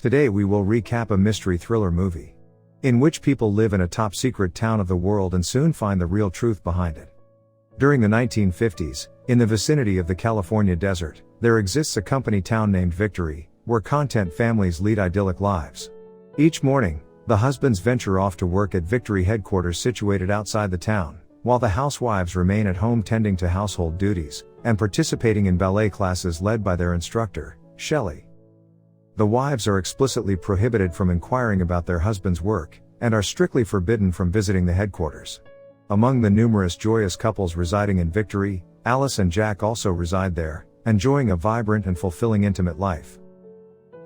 Today we will recap a mystery thriller movie in which people live in a top secret town of the world and soon find the real truth behind it. During the 1950s, in the vicinity of the California desert, there exists a company town named Victory, where content families lead idyllic lives. Each morning, the husbands venture off to work at Victory headquarters situated outside the town, while the housewives remain at home tending to household duties and participating in ballet classes led by their instructor, Shelley. The wives are explicitly prohibited from inquiring about their husband's work, and are strictly forbidden from visiting the headquarters. Among the numerous joyous couples residing in Victory, Alice and Jack also reside there, enjoying a vibrant and fulfilling intimate life.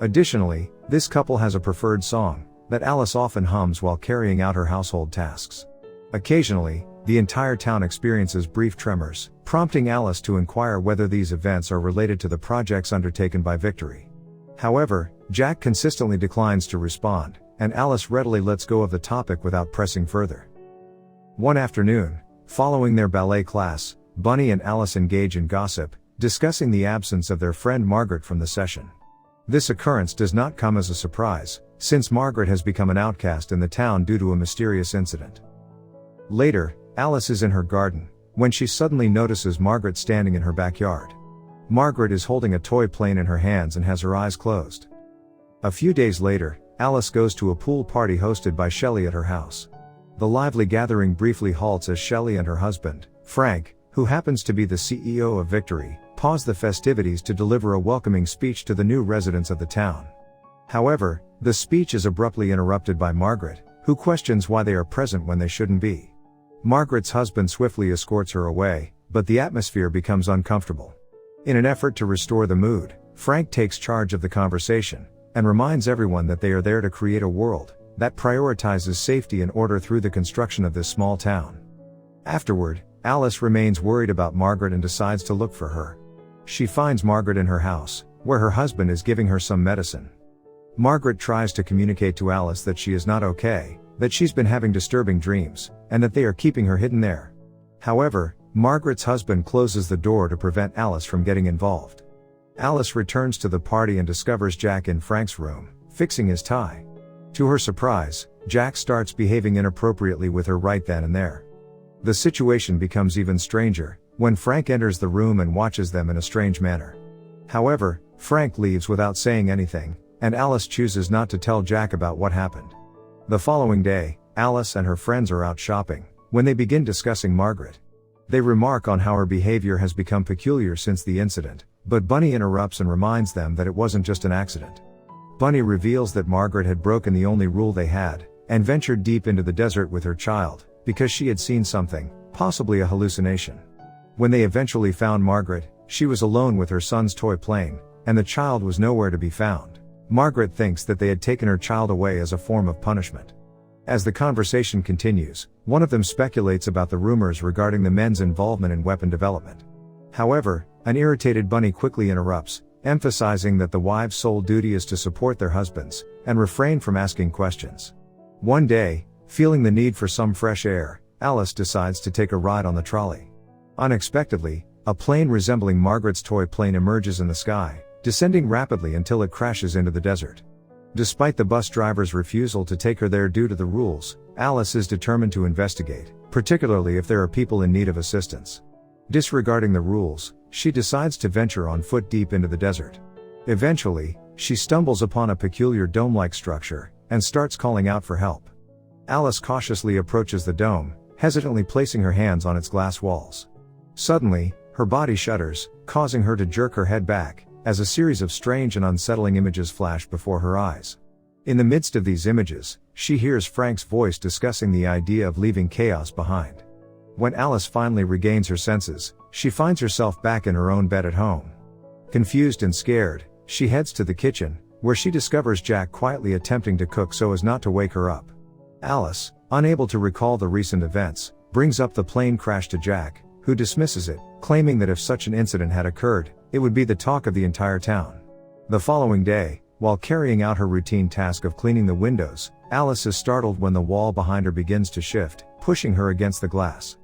Additionally, this couple has a preferred song that Alice often hums while carrying out her household tasks. Occasionally, the entire town experiences brief tremors, prompting Alice to inquire whether these events are related to the projects undertaken by Victory. However, Jack consistently declines to respond, and Alice readily lets go of the topic without pressing further. One afternoon, following their ballet class, Bunny and Alice engage in gossip, discussing the absence of their friend Margaret from the session. This occurrence does not come as a surprise, since Margaret has become an outcast in the town due to a mysterious incident. Later, Alice is in her garden, when she suddenly notices Margaret standing in her backyard. Margaret is holding a toy plane in her hands and has her eyes closed. A few days later, Alice goes to a pool party hosted by Shelley at her house. The lively gathering briefly halts as Shelley and her husband, Frank, who happens to be the CEO of Victory, pause the festivities to deliver a welcoming speech to the new residents of the town. However, the speech is abruptly interrupted by Margaret, who questions why they are present when they shouldn't be. Margaret's husband swiftly escorts her away, but the atmosphere becomes uncomfortable. In an effort to restore the mood, Frank takes charge of the conversation, and reminds everyone that they are there to create a world that prioritizes safety and order through the construction of this small town. Afterward, Alice remains worried about Margaret and decides to look for her. She finds Margaret in her house, where her husband is giving her some medicine. Margaret tries to communicate to Alice that she is not okay, that she's been having disturbing dreams, and that they are keeping her hidden there. However, Margaret's husband closes the door to prevent Alice from getting involved. Alice returns to the party and discovers Jack in Frank's room, fixing his tie. To her surprise, Jack starts behaving inappropriately with her right then and there. The situation becomes even stranger when Frank enters the room and watches them in a strange manner. However, Frank leaves without saying anything, and Alice chooses not to tell Jack about what happened. The following day, Alice and her friends are out shopping, when they begin discussing Margaret. They remark on how her behavior has become peculiar since the incident, but Bunny interrupts and reminds them that it wasn't just an accident. Bunny reveals that Margaret had broken the only rule they had, and ventured deep into the desert with her child, because she had seen something, possibly a hallucination. When they eventually found Margaret, she was alone with her son's toy plane, and the child was nowhere to be found. Margaret thinks that they had taken her child away as a form of punishment. As the conversation continues, one of them speculates about the rumors regarding the men's involvement in weapon development. However, an irritated Bunny quickly interrupts, emphasizing that the wives' sole duty is to support their husbands, and refrain from asking questions. One day, feeling the need for some fresh air, Alice decides to take a ride on the trolley. Unexpectedly, a plane resembling Margaret's toy plane emerges in the sky, descending rapidly until it crashes into the desert. Despite the bus driver's refusal to take her there due to the rules, Alice is determined to investigate, particularly if there are people in need of assistance. Disregarding the rules, she decides to venture on foot deep into the desert. Eventually, she stumbles upon a peculiar dome-like structure, and starts calling out for help. Alice cautiously approaches the dome, hesitantly placing her hands on its glass walls. Suddenly, her body shudders, causing her to jerk her head back, as a series of strange and unsettling images flash before her eyes. In the midst of these images, she hears Frank's voice discussing the idea of leaving chaos behind. When Alice finally regains her senses, she finds herself back in her own bed at home. Confused and scared, she heads to the kitchen, where she discovers Jack quietly attempting to cook so as not to wake her up. Alice, unable to recall the recent events, brings up the plane crash to Jack, who dismisses it, claiming that if such an incident had occurred, it would be the talk of the entire town. The following day, while carrying out her routine task of cleaning the windows, Alice is startled when the wall behind her begins to shift, pushing her against the glass.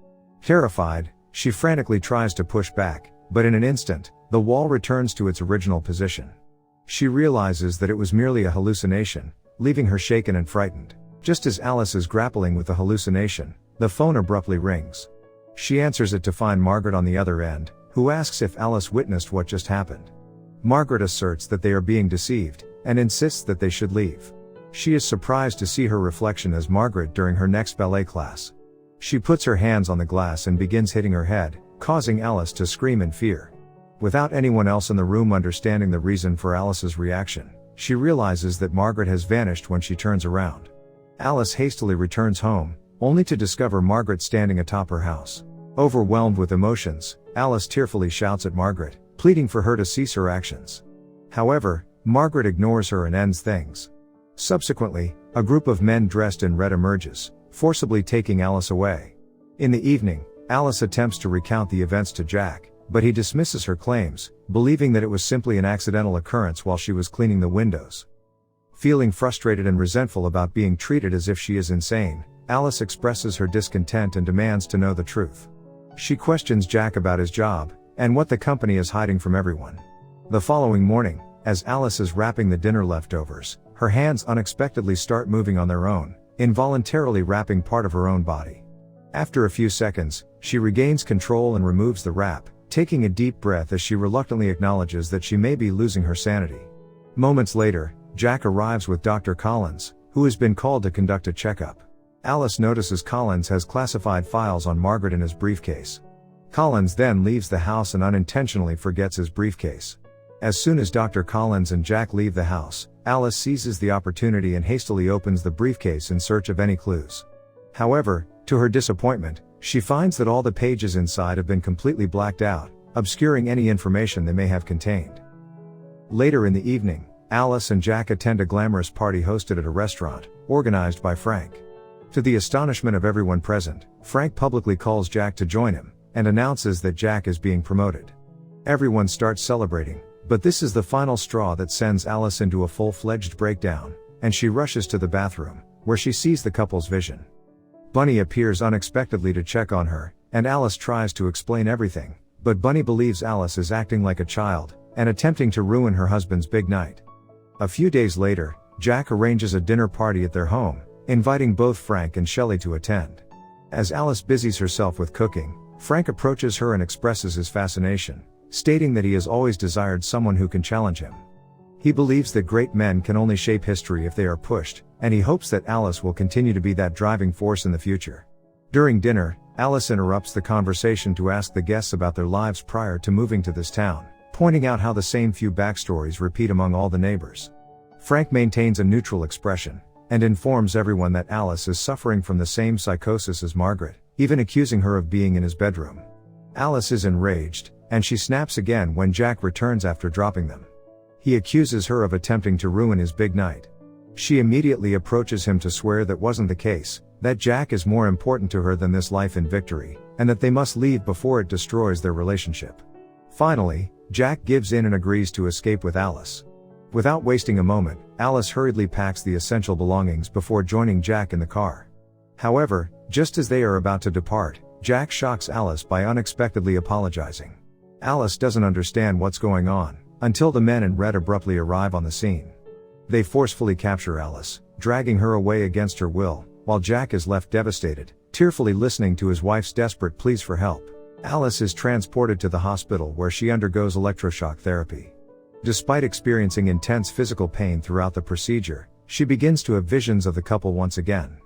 Terrified, she frantically tries to push back, but in an instant, the wall returns to its original position. She realizes that it was merely a hallucination, leaving her shaken and frightened. Just as Alice is grappling with the hallucination, the phone abruptly rings. She answers it to find Margaret on the other end, who asks if Alice witnessed what just happened. Margaret asserts that they are being deceived, and insists that they should leave. She is surprised to see her reflection as Margaret during her next ballet class. She puts her hands on the glass and begins hitting her head, causing Alice to scream in fear. Without anyone else in the room understanding the reason for Alice's reaction, she realizes that Margaret has vanished when she turns around. Alice hastily returns home, only to discover Margaret standing atop her house. Overwhelmed with emotions, Alice tearfully shouts at Margaret, pleading for her to cease her actions. However, Margaret ignores her and ends things. Subsequently, a group of men dressed in red emerges, forcibly taking Alice away. In the evening, Alice attempts to recount the events to Jack, but he dismisses her claims, believing that it was simply an accidental occurrence while she was cleaning the windows. Feeling frustrated and resentful about being treated as if she is insane, Alice expresses her discontent and demands to know the truth. She questions Jack about his job, and what the company is hiding from everyone. The following morning, as Alice is wrapping the dinner leftovers, her hands unexpectedly start moving on their own, involuntarily wrapping part of her own body. After a few seconds, she regains control and removes the wrap, taking a deep breath as she reluctantly acknowledges that she may be losing her sanity. Moments later, Jack arrives with Dr. Collins, who has been called to conduct a checkup. Alice notices Collins has classified files on Margaret in his briefcase. Collins then leaves the house and unintentionally forgets his briefcase. As soon as Dr. Collins and Jack leave the house, Alice seizes the opportunity and hastily opens the briefcase in search of any clues. However, to her disappointment, she finds that all the pages inside have been completely blacked out, obscuring any information they may have contained. Later in the evening, Alice and Jack attend a glamorous party hosted at a restaurant, organized by Frank. To the astonishment of everyone present, Frank publicly calls Jack to join him, and announces that Jack is being promoted. Everyone starts celebrating, but this is the final straw that sends Alice into a full-fledged breakdown, and she rushes to the bathroom, where she sees the couple's vision. Bunny appears unexpectedly to check on her, and Alice tries to explain everything, but Bunny believes Alice is acting like a child, and attempting to ruin her husband's big night. A few days later, Jack arranges a dinner party at their home, inviting both Frank and Shelley to attend. As Alice busies herself with cooking, Frank approaches her and expresses his fascination, stating that he has always desired someone who can challenge him. He believes that great men can only shape history if they are pushed, and he hopes that Alice will continue to be that driving force in the future. During dinner, Alice interrupts the conversation to ask the guests about their lives prior to moving to this town, pointing out how the same few backstories repeat among all the neighbors. Frank maintains a neutral expression, and informs everyone that Alice is suffering from the same psychosis as Margaret, even accusing her of being in his bedroom. Alice is enraged, and she snaps again when Jack returns after dropping them. He accuses her of attempting to ruin his big night. She immediately approaches him to swear that wasn't the case, that Jack is more important to her than this life in victory, and that they must leave before it destroys their relationship. Finally, Jack gives in and agrees to escape with Alice. Without wasting a moment, Alice hurriedly packs the essential belongings before joining Jack in the car. However, just as they are about to depart, Jack shocks Alice by unexpectedly apologizing. Alice doesn't understand what's going on, until the men in red abruptly arrive on the scene. They forcefully capture Alice, dragging her away against her will, while Jack is left devastated, tearfully listening to his wife's desperate pleas for help. Alice is transported to the hospital where she undergoes electroshock therapy. Despite experiencing intense physical pain throughout the procedure, she begins to have visions of the couple once again.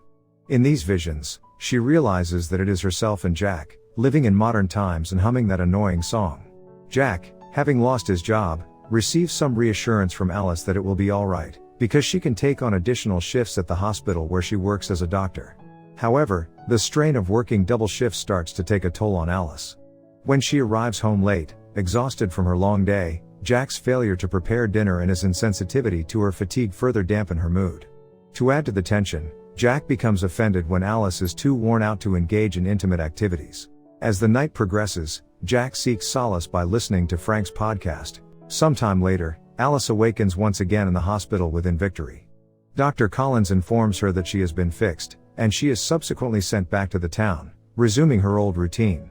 In these visions, she realizes that it is herself and Jack, living in modern times and humming that annoying song. Jack, having lost his job, receives some reassurance from Alice that it will be alright, because she can take on additional shifts at the hospital where she works as a doctor. However, the strain of working double shifts starts to take a toll on Alice. When she arrives home late, exhausted from her long day, Jack's failure to prepare dinner and his insensitivity to her fatigue further dampen her mood. To add to the tension, Jack becomes offended when Alice is too worn out to engage in intimate activities. As the night progresses, Jack seeks solace by listening to Frank's podcast. Sometime later, Alice awakens once again in the hospital within victory. Dr. Collins informs her that she has been fixed, and she is subsequently sent back to the town, resuming her old routine.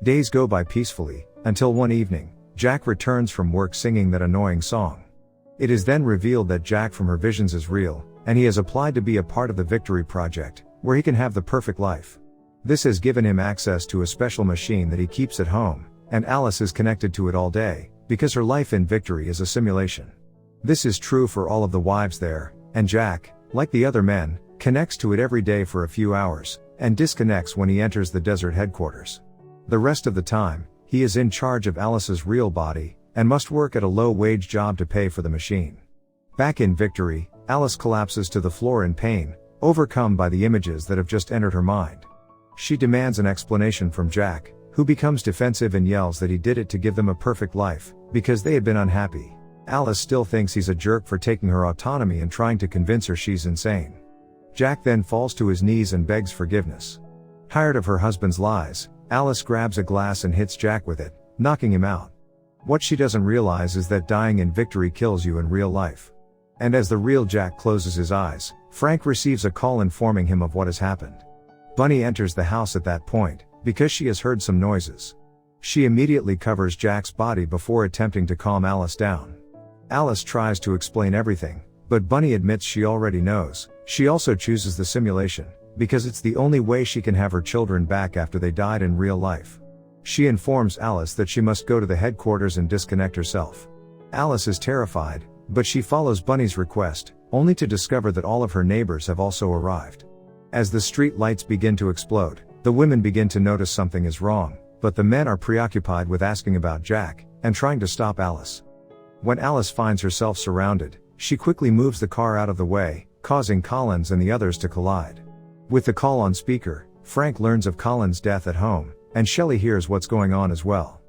Days go by peacefully, until one evening, Jack returns from work singing that annoying song. It is then revealed that Jack from her visions is real, and he has applied to be a part of the Victory Project, where he can have the perfect life. This has given him access to a special machine that he keeps at home, and Alice is connected to it all day, because her life in Victory is a simulation. This is true for all of the wives there, and Jack, like the other men, connects to it every day for a few hours, and disconnects when he enters the desert headquarters. The rest of the time, he is in charge of Alice's real body, and must work at a low-wage job to pay for the machine. Back in Victory, Alice collapses to the floor in pain, overcome by the images that have just entered her mind. She demands an explanation from Jack, who becomes defensive and yells that he did it to give them a perfect life, because they had been unhappy. Alice still thinks he's a jerk for taking her autonomy and trying to convince her she's insane. Jack then falls to his knees and begs forgiveness. Tired of her husband's lies, Alice grabs a glass and hits Jack with it, knocking him out. What she doesn't realize is that dying in Victory kills you in real life. And as the real Jack closes his eyes, Frank receives a call informing him of what has happened. Bunny enters the house at that point, because she has heard some noises. She immediately covers Jack's body before attempting to calm Alice down. Alice tries to explain everything, but Bunny admits she already knows. She also chooses the simulation, because it's the only way she can have her children back after they died in real life. She informs Alice that she must go to the headquarters and disconnect herself. Alice is terrified, but she follows Bunny's request, only to discover that all of her neighbors have also arrived. As the street lights begin to explode, the women begin to notice something is wrong, but the men are preoccupied with asking about Jack, and trying to stop Alice. When Alice finds herself surrounded, she quickly moves the car out of the way, causing Collins and the others to collide. With the call on speaker, Frank learns of Collins' death at home, and Shelley hears what's going on as well.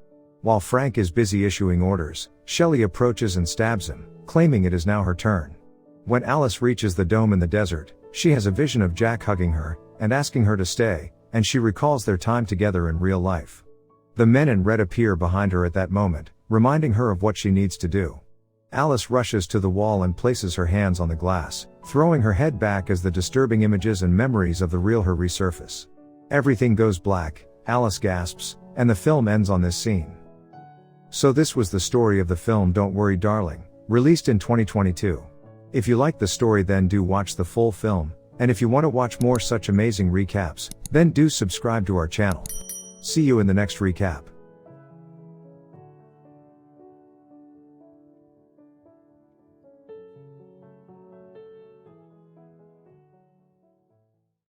While Frank is busy issuing orders, Shelley approaches and stabs him, claiming it is now her turn. When Alice reaches the dome in the desert, she has a vision of Jack hugging her, and asking her to stay, and she recalls their time together in real life. The men in red appear behind her at that moment, reminding her of what she needs to do. Alice rushes to the wall and places her hands on the glass, throwing her head back as the disturbing images and memories of the real her resurface. Everything goes black, Alice gasps, and the film ends on this scene. So this was the story of the film Don't Worry Darling, released in 2022. If you like the story, then do watch the full film, and if you want to watch more such amazing recaps, then do subscribe to our channel. See you in the next recap.